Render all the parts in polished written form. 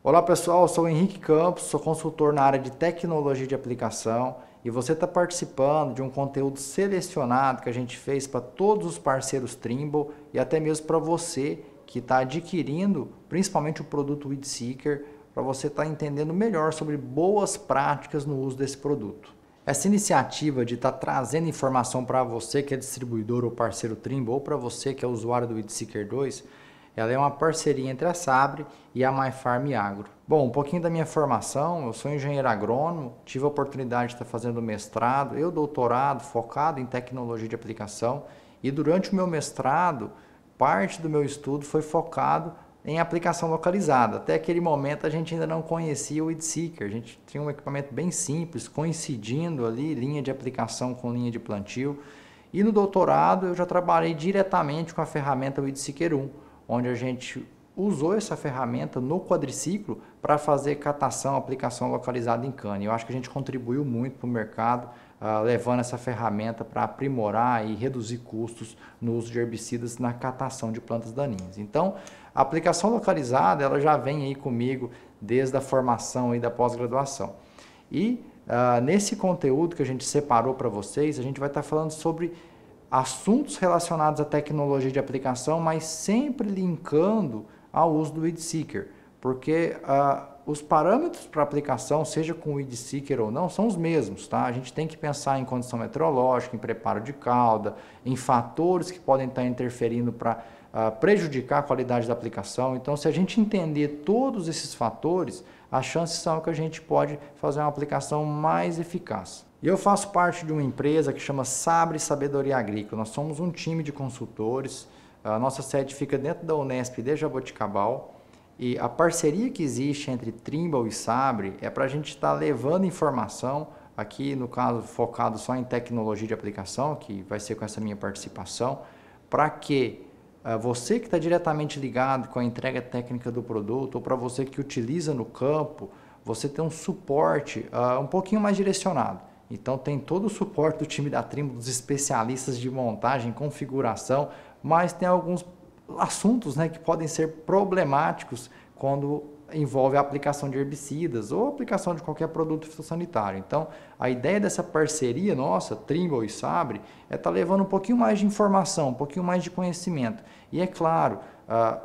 Olá pessoal, eu sou o Henrique Campos, sou consultor na área de tecnologia de aplicação e você está participando de um conteúdo selecionado que a gente fez para todos os parceiros Trimble e até mesmo para você que está adquirindo principalmente o produto WeedSeeker, para você estar entendendo melhor sobre boas práticas no uso desse produto. Essa iniciativa de estar trazendo informação para você que é distribuidor ou parceiro Trimble ou para você que é usuário do WeedSeeker 2, ela é uma parceria entre a Sabre e a MyFarm Agro. Bom, um pouquinho da minha formação, eu sou engenheiro agrônomo, tive a oportunidade de estar fazendo mestrado e doutorado focado em tecnologia de aplicação e durante o meu mestrado, parte do meu estudo foi focado em aplicação localizada. Até aquele momento a gente ainda não conhecia o WeedSeeker, a gente tinha um equipamento bem simples, coincidindo ali, linha de aplicação com linha de plantio. E no doutorado eu já trabalhei diretamente com a ferramenta WeedSeeker 1, onde a gente usou essa ferramenta no quadriciclo para fazer catação, aplicação localizada em cana. Eu acho que a gente contribuiu muito para o mercado, levando essa ferramenta para aprimorar e reduzir custos no uso de herbicidas na catação de plantas daninhas. Então, a aplicação localizada ela já vem aí comigo desde a formação e da pós-graduação. E nesse conteúdo que a gente separou para vocês, a gente vai estar falando sobre assuntos relacionados à tecnologia de aplicação, mas sempre linkando ao uso do WeedSeeker, porque os parâmetros para aplicação, seja com o WeedSeeker ou não, são os mesmos, tá? A gente tem que pensar em condição meteorológica, em preparo de cauda, em fatores que podem estar interferindo para prejudicar a qualidade da aplicação. Então, se a gente entender todos esses fatores, as chances são que a gente pode fazer uma aplicação mais eficaz. E eu faço parte de uma empresa que chama Sabre Sabedoria Agrícola. Nós somos um time de consultores. A nossa sede fica dentro da Unesp de Jaboticabal. E a parceria que existe entre Trimble e Sabre é para a gente estar levando informação, aqui no caso focado só em tecnologia de aplicação, que vai ser com essa minha participação, para que você que está diretamente ligado com a entrega técnica do produto, ou para você que utiliza no campo, você tem um suporte um pouquinho mais direcionado. Então tem todo o suporte do time da Trimble, dos especialistas de montagem, configuração, mas tem alguns assuntos, né, que podem ser problemáticos quando envolve a aplicação de herbicidas ou aplicação de qualquer produto fitossanitário. Então, a ideia dessa parceria nossa, Trimble e Sabre, é estar levando um pouquinho mais de informação, um pouquinho mais de conhecimento. E é claro,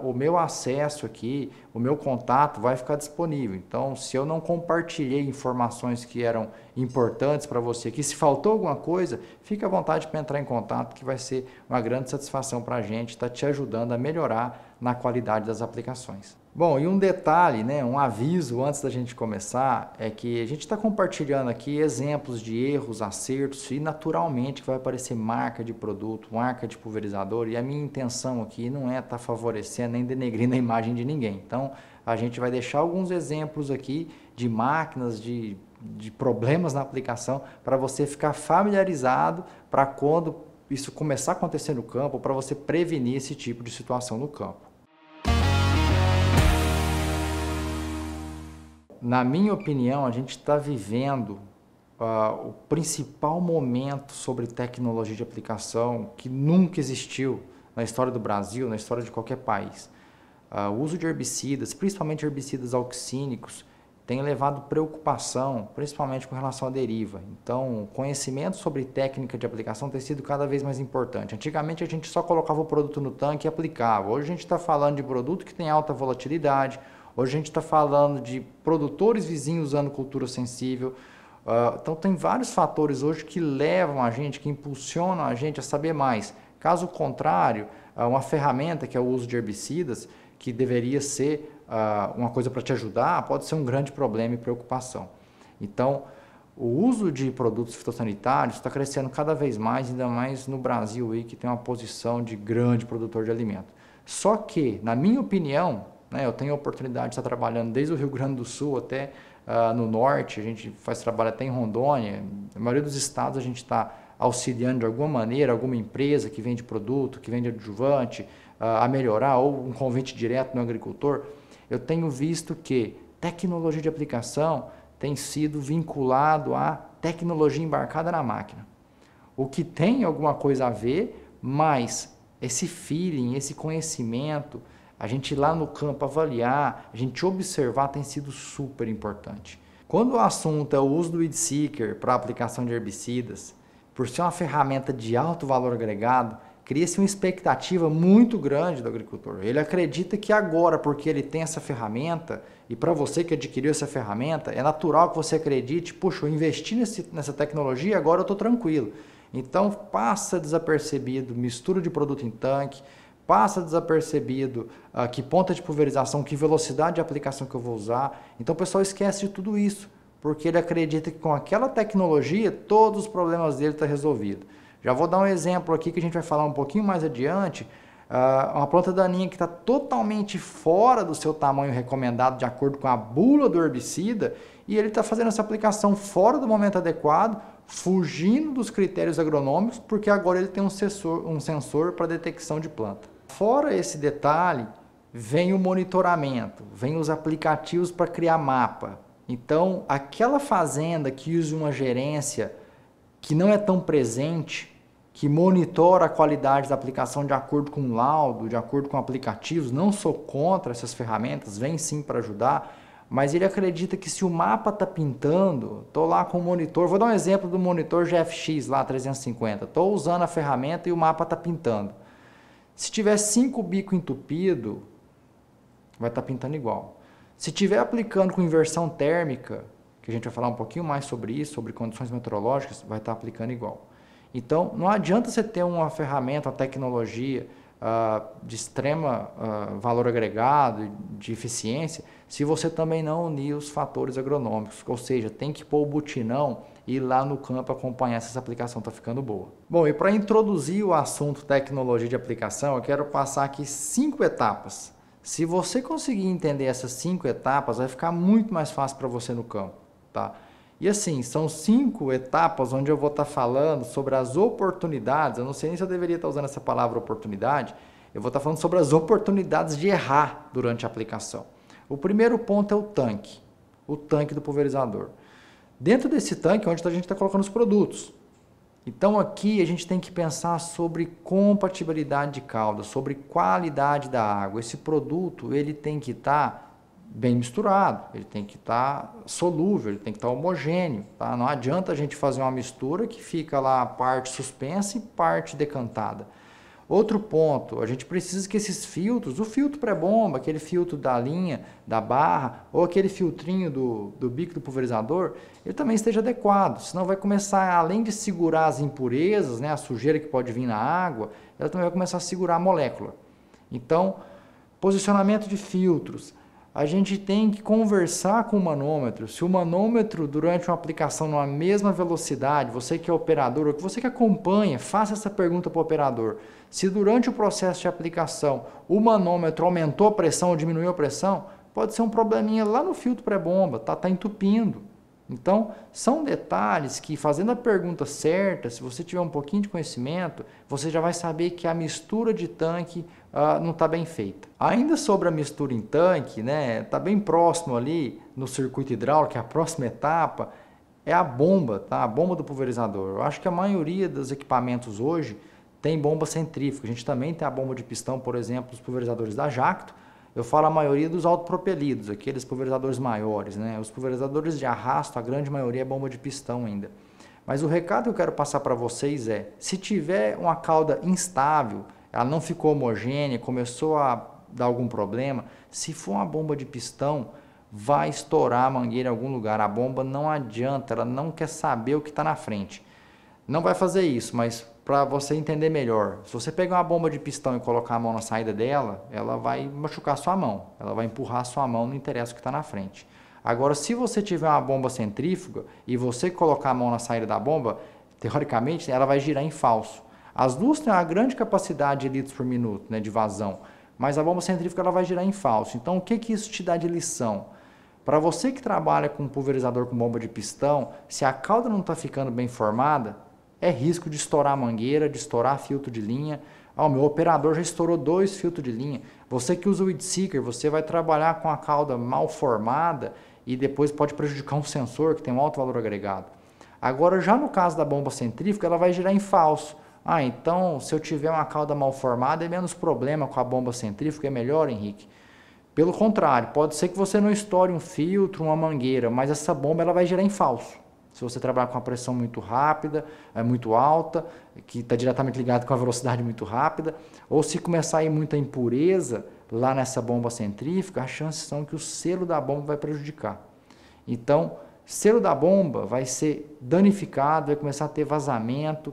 o meu acesso aqui, o meu contato vai ficar disponível. Então, se eu não compartilhei informações que eram importantes para você aqui, se faltou alguma coisa, fique à vontade para entrar em contato, que vai ser uma grande satisfação para a gente estar te ajudando a melhorar na qualidade das aplicações. Bom, e um detalhe, né, um aviso antes da gente começar, é que a gente está compartilhando aqui exemplos de erros, acertos e naturalmente vai aparecer marca de produto, marca de pulverizador e a minha intenção aqui não é estar favorecendo nem denegrindo a imagem de ninguém. Então, a gente vai deixar alguns exemplos aqui de máquinas, de problemas na aplicação para você ficar familiarizado para quando isso começar a acontecer no campo, para você prevenir esse tipo de situação no campo. Na minha opinião, a gente está vivendo o principal momento sobre tecnologia de aplicação que nunca existiu na história do Brasil, na história de qualquer país. O uso de herbicidas, principalmente herbicidas auxínicos, tem levado preocupação, principalmente com relação à deriva. Então, o conhecimento sobre técnica de aplicação tem sido cada vez mais importante. Antigamente, a gente só colocava o produto no tanque e aplicava. Hoje, a gente está falando de produto que tem alta volatilidade. Hoje, a gente está falando de produtores vizinhos usando cultura sensível. Então, tem vários fatores hoje que levam a gente, que impulsionam a gente a saber mais. Caso contrário, uma ferramenta que é o uso de herbicidas, que deveria ser uma coisa para te ajudar, pode ser um grande problema e preocupação. Então, o uso de produtos fitossanitários está crescendo cada vez mais, ainda mais no Brasil, aí, que tem uma posição de grande produtor de alimento. Só que, na minha opinião, né, eu tenho a oportunidade de estar trabalhando desde o Rio Grande do Sul até no Norte, a gente faz trabalho até em Rondônia, na maioria dos estados a gente está auxiliando de alguma maneira, alguma empresa que vende produto, que vende adjuvante, a melhorar, ou um convite direto no agricultor. Eu tenho visto que tecnologia de aplicação tem sido vinculado à tecnologia embarcada na máquina. O que tem alguma coisa a ver, mas esse feeling, esse conhecimento, a gente ir lá no campo avaliar, a gente observar tem sido super importante. Quando o assunto é o uso do Weed Seeker para aplicação de herbicidas, por ser uma ferramenta de alto valor agregado, cria-se uma expectativa muito grande do agricultor. Ele acredita que agora, porque ele tem essa ferramenta, e para você que adquiriu essa ferramenta, é natural que você acredite, puxa, eu investi nessa tecnologia, agora eu estou tranquilo. Então passa desapercebido mistura de produto em tanque, passa desapercebido que ponta de pulverização, que velocidade de aplicação que eu vou usar. Então o pessoal esquece de tudo isso, porque ele acredita que com aquela tecnologia todos os problemas dele estão resolvidos. Já vou dar um exemplo aqui que a gente vai falar um pouquinho mais adiante. Uma planta daninha que está totalmente fora do seu tamanho recomendado de acordo com a bula do herbicida e ele está fazendo essa aplicação fora do momento adequado, fugindo dos critérios agronômicos, porque agora ele tem um sensor para detecção de planta. Fora esse detalhe, vem o monitoramento, vem os aplicativos para criar mapa. Então, aquela fazenda que usa uma gerência que não é tão presente, que monitora a qualidade da aplicação de acordo com o laudo, de acordo com aplicativos, não sou contra essas ferramentas, vem sim para ajudar, mas ele acredita que se o mapa está pintando, estou lá com o monitor, vou dar um exemplo do monitor GFX lá 350, estou usando a ferramenta e o mapa está pintando. Se tiver 5 bicos entupido, vai estar pintando igual. Se tiver aplicando com inversão térmica, que a gente vai falar um pouquinho mais sobre isso, sobre condições meteorológicas, vai estar aplicando igual. Então, não adianta você ter uma ferramenta, uma tecnologia de extrema valor agregado, de eficiência, se você também não unir os fatores agronômicos. Ou seja, tem que pôr o butinão e ir lá no campo acompanhar se essa aplicação está ficando boa. Bom, e para introduzir o assunto tecnologia de aplicação, eu quero passar aqui 5 etapas. Se você conseguir entender essas 5 etapas, vai ficar muito mais fácil para você no campo, tá? E assim, são 5 etapas onde eu vou estar falando sobre as oportunidades, eu não sei nem se eu deveria estar usando essa palavra oportunidade, eu vou estar falando sobre as oportunidades de errar durante a aplicação. O primeiro ponto é o tanque do pulverizador. Dentro desse tanque é onde a gente está colocando os produtos. Então aqui a gente tem que pensar sobre compatibilidade de calda, sobre qualidade da água. Esse produto ele tem que estar bem misturado, ele tem que estar solúvel, ele tem que estar homogêneo, tá? Não adianta a gente fazer uma mistura que fica lá parte suspensa e parte decantada. Outro ponto, a gente precisa que esses filtros, o filtro pré-bomba, aquele filtro da linha, da barra, ou aquele filtrinho do bico do pulverizador, ele também esteja adequado, senão vai começar, além de segurar as impurezas, né, a sujeira que pode vir na água, ela também vai começar a segurar a molécula. Então, posicionamento de filtros. A gente tem que conversar com o manômetro. Se o manômetro, durante uma aplicação numa mesma velocidade, você que é operador, ou que você que acompanha, faça essa pergunta para o operador. Se durante o processo de aplicação o manômetro aumentou a pressão ou diminuiu a pressão, pode ser um probleminha lá no filtro pré-bomba, tá entupindo. Então, são detalhes que, fazendo a pergunta certa, se você tiver um pouquinho de conhecimento, você já vai saber que a mistura de tanque não está bem feita. Ainda sobre a mistura em tanque, né, está bem próximo ali no circuito hidráulico, a próxima etapa é a bomba, tá? A bomba do pulverizador. Eu acho que a maioria dos equipamentos hoje tem bomba centrífuga. A gente também tem a bomba de pistão, por exemplo, os pulverizadores da Jacto. Eu falo a maioria dos autopropelidos, aqueles pulverizadores maiores, né? Os pulverizadores de arrasto, a grande maioria é bomba de pistão ainda. Mas o recado que eu quero passar para vocês é, se tiver uma cauda instável, ela não ficou homogênea, começou a dar algum problema, se for uma bomba de pistão, vai estourar a mangueira em algum lugar. A bomba não adianta, ela não quer saber o que está na frente. Não vai fazer isso, mas para você entender melhor, se você pegar uma bomba de pistão e colocar a mão na saída dela, ela vai machucar sua mão, ela vai empurrar a sua mão, não interessa o que está na frente. Agora, se você tiver uma bomba centrífuga e você colocar a mão na saída da bomba, teoricamente ela vai girar em falso. As duas têm uma grande capacidade de litros por minuto, né, de vazão, mas a bomba centrífuga ela vai girar em falso. Então, o que isso te dá de lição? Para você que trabalha com pulverizador com bomba de pistão, se a cauda não está ficando bem formada, é risco de estourar a mangueira, de estourar filtro de linha. O meu operador já estourou 2 filtros de linha. Você que usa o Weed Seeker, você vai trabalhar com a cauda mal formada e depois pode prejudicar um sensor que tem um alto valor agregado. Agora, já no caso da bomba centrífuga, ela vai girar em falso. Ah, então se eu tiver uma cauda mal formada é menos problema com a bomba centrífuga, é melhor, Henrique? Pelo contrário, pode ser que você não estoure um filtro, uma mangueira, mas essa bomba ela vai girar em falso. Se você trabalhar com uma pressão muito rápida, muito alta, que está diretamente ligado com a velocidade muito rápida, ou se começar a ir muita impureza lá nessa bomba centrífuga, as chances são que o selo da bomba vai prejudicar. Então, selo da bomba vai ser danificado, vai começar a ter vazamento,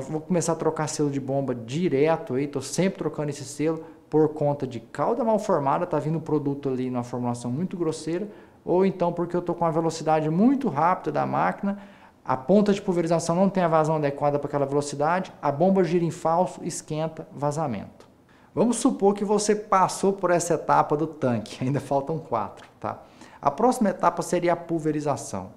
vou começar a trocar selo de bomba direto, estou sempre trocando esse selo, por conta de cauda mal formada, está vindo o produto ali numa formulação muito grosseira, ou então porque eu estou com uma velocidade muito rápida da máquina, a ponta de pulverização não tem a vazão adequada para aquela velocidade, a bomba gira em falso, esquenta, vazamento. Vamos supor que você passou por essa etapa do tanque, ainda faltam 4, tá? A próxima etapa seria a pulverização.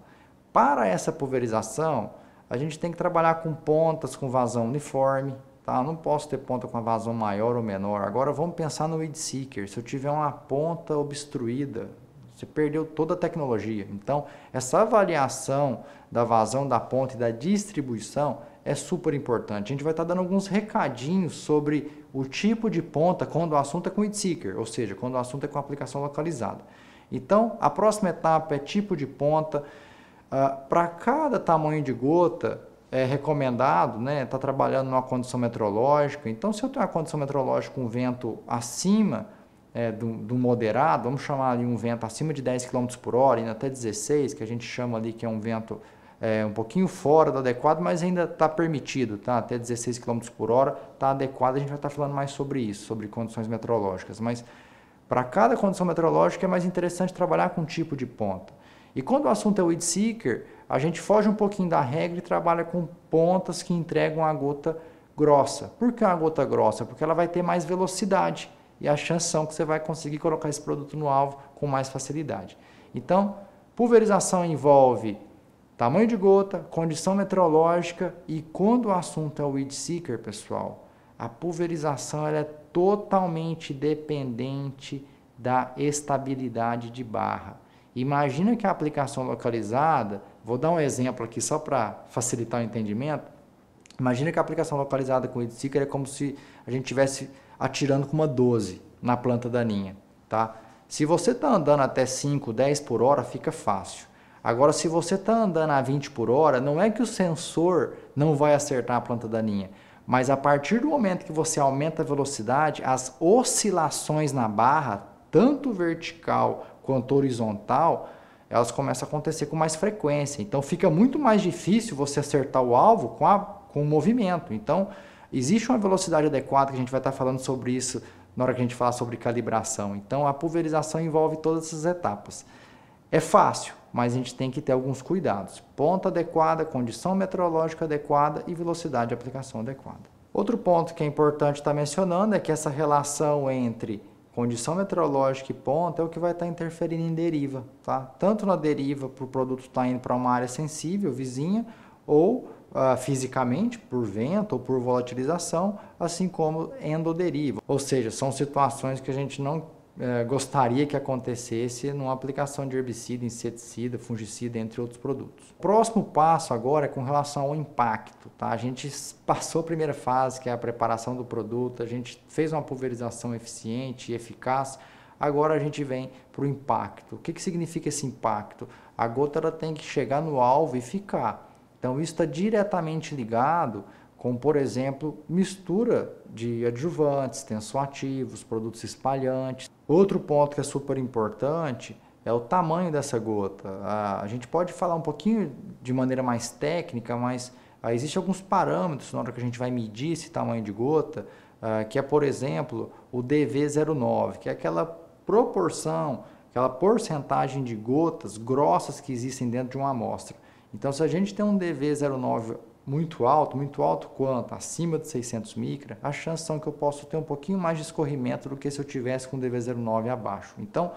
Para essa pulverização, a gente tem que trabalhar com pontas com vazão uniforme, tá? Não posso ter ponta com a vazão maior ou menor. Agora vamos pensar no weed seeker. Se eu tiver uma ponta obstruída, você perdeu toda a tecnologia. Então, essa avaliação da vazão da ponta e da distribuição é super importante. A gente vai estar dando alguns recadinhos sobre o tipo de ponta quando o assunto é com weed seeker, ou seja, quando o assunto é com aplicação localizada. Então, a próxima etapa é tipo de ponta. Para cada tamanho de gota, é recomendado, né, estar trabalhando numa condição meteorológica. Então, se eu tenho uma condição meteorológica com vento acima do moderado, vamos chamar ali um vento acima de 10 km por hora, indo até 16, que a gente chama ali que é um vento um pouquinho fora do adequado, mas ainda está permitido, tá? Até 16 km por hora está adequado, a gente vai estar falando mais sobre isso, sobre condições meteorológicas. Mas para cada condição meteorológica é mais interessante trabalhar com tipo de ponta. E quando o assunto é o weed seeker, a gente foge um pouquinho da regra e trabalha com pontas que entregam a gota grossa. Por que uma gota grossa? Porque ela vai ter mais velocidade e a chance são que você vai conseguir colocar esse produto no alvo com mais facilidade. Então, pulverização envolve tamanho de gota, condição meteorológica e quando o assunto é o weed seeker, pessoal, a pulverização ela é totalmente dependente da estabilidade de barra. Imagina que a aplicação localizada, vou dar um exemplo aqui só para facilitar o entendimento. Imagina que a aplicação localizada com weed seeker é como se a gente estivesse atirando com uma 12 na planta daninha, tá? Se você está andando até 5, 10 por hora, fica fácil. Agora, se você está andando a 20 por hora, não é que o sensor não vai acertar a planta daninha, mas a partir do momento que você aumenta a velocidade, as oscilações na barra, tanto vertical quanto horizontal, elas começam a acontecer com mais frequência. Então, fica muito mais difícil você acertar o alvo com o movimento. Então, existe uma velocidade adequada, que a gente vai estar falando sobre isso na hora que a gente falar sobre calibração. Então, a pulverização envolve todas essas etapas. É fácil, mas a gente tem que ter alguns cuidados. Ponta adequada, condição meteorológica adequada e velocidade de aplicação adequada. Outro ponto que é importante estar mencionando é que essa relação entre condição meteorológica e ponta é o que vai estar interferindo em deriva, tá? Tanto na deriva para o produto estar indo para uma área sensível, vizinha, ou fisicamente, por vento ou por volatilização, assim como endoderiva. Ou seja, são situações que a gente não gostaria que acontecesse numa aplicação de herbicida, inseticida, fungicida, entre outros produtos. O próximo passo agora é com relação ao impacto, tá? A gente passou a primeira fase, que é a preparação do produto, a gente fez uma pulverização eficiente e eficaz, agora a gente vem para o impacto. O que significa esse impacto? A gota ela tem que chegar no alvo e ficar. Então isso está diretamente ligado com, por exemplo, mistura de adjuvantes, tensoativos, produtos espalhantes. Outro ponto que é super importante é o tamanho dessa gota. A gente pode falar um pouquinho de maneira mais técnica, mas existem alguns parâmetros na hora que a gente vai medir esse tamanho de gota, que é, por exemplo, o DV09, que é aquela proporção, aquela porcentagem de gotas grossas que existem dentro de uma amostra. Então, se a gente tem um DV09 muito alto quanto? Acima de 600 micra, a chance são que eu posso ter um pouquinho mais de escorrimento do que se eu tivesse com DV09 abaixo. Então,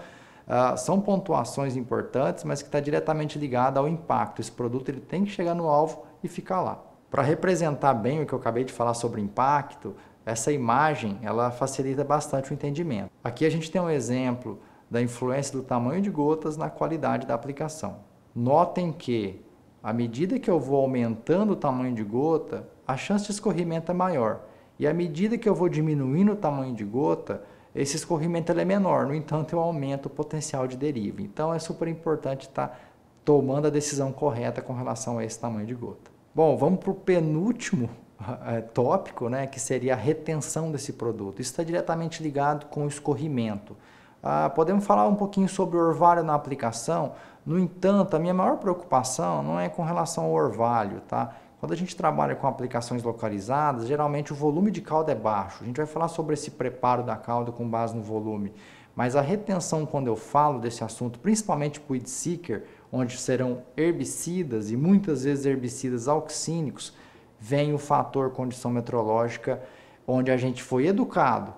são pontuações importantes, mas que está diretamente ligada ao impacto. Esse produto ele tem que chegar no alvo e ficar lá. Para representar bem o que eu acabei de falar sobre impacto, essa imagem ela facilita bastante o entendimento. Aqui a gente tem um exemplo da influência do tamanho de gotas na qualidade da aplicação. Notem que à medida que eu vou aumentando o tamanho de gota, a chance de escorrimento é maior. E à medida que eu vou diminuindo o tamanho de gota, esse escorrimento ele é menor, no entanto eu aumento o potencial de deriva. Então é super importante estar tomando a decisão correta com relação a esse tamanho de gota. Bom, vamos para o penúltimo tópico, né, que seria a retenção desse produto. Isso está diretamente ligado com o escorrimento. Podemos falar um pouquinho sobre o orvalho na aplicação. No entanto, a minha maior preocupação não é com relação ao orvalho, tá? Quando a gente trabalha com aplicações localizadas, geralmente o volume de calda é baixo. A gente vai falar sobre esse preparo da calda com base no volume. Mas a retenção, quando eu falo desse assunto, principalmente para o weed seeker, onde serão herbicidas e muitas vezes herbicidas auxínicos, vem o fator condição meteorológica, onde a gente foi educado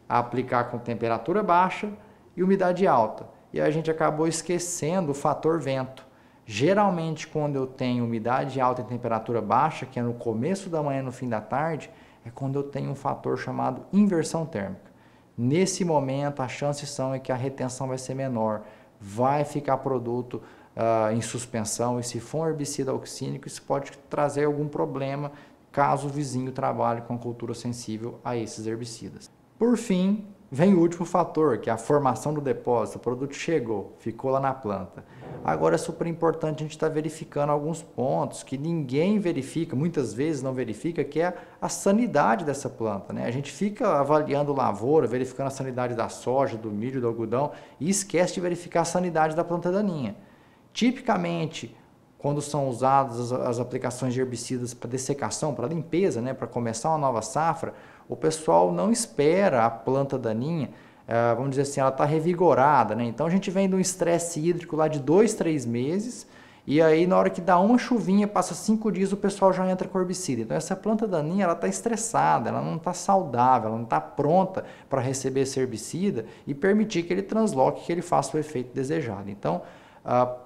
a aplicar com temperatura baixa e umidade alta. E a gente acabou esquecendo o fator vento. Geralmente, quando eu tenho umidade alta e temperatura baixa, que é no começo da manhã, no fim da tarde, é quando eu tenho um fator chamado inversão térmica. Nesse momento, as chances são que a retenção vai ser menor, vai ficar produto em suspensão, e se for um herbicida auxínico, isso pode trazer algum problema caso o vizinho trabalhe com cultura sensível a esses herbicidas. Por fim, vem o último fator, que é a formação do depósito. O produto chegou, ficou lá na planta. Agora é super importante a gente estar verificando alguns pontos que ninguém verifica, muitas vezes não verifica, que é a sanidade dessa planta, né? A gente fica avaliando lavoura, verificando a sanidade da soja, do milho, do algodão e esquece de verificar a sanidade da planta daninha. Tipicamente, quando são usadas as aplicações de herbicidas para dessecação, para limpeza, né, para começar uma nova safra, o pessoal não espera a planta daninha, vamos dizer assim, ela está revigorada, né? Então a gente vem de um estresse hídrico lá de 2, 3 meses, e aí na hora que dá uma chuvinha, passa 5 dias, o pessoal já entra com herbicida. Então essa planta daninha, ela está estressada, ela não está saudável, ela não está pronta para receber esse herbicida e permitir que ele transloque, que ele faça o efeito desejado. Então,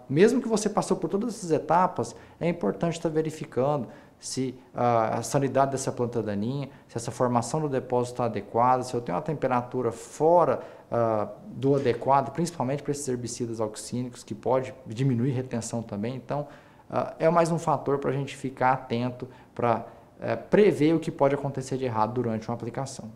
mesmo que você passou por todas essas etapas, é importante estar verificando se a sanidade dessa planta daninha, se essa formação do depósito está adequada, se eu tenho uma temperatura fora do adequado, principalmente para esses herbicidas auxínicos, que pode diminuir retenção também. Então, é mais um fator para a gente ficar atento para prever o que pode acontecer de errado durante uma aplicação.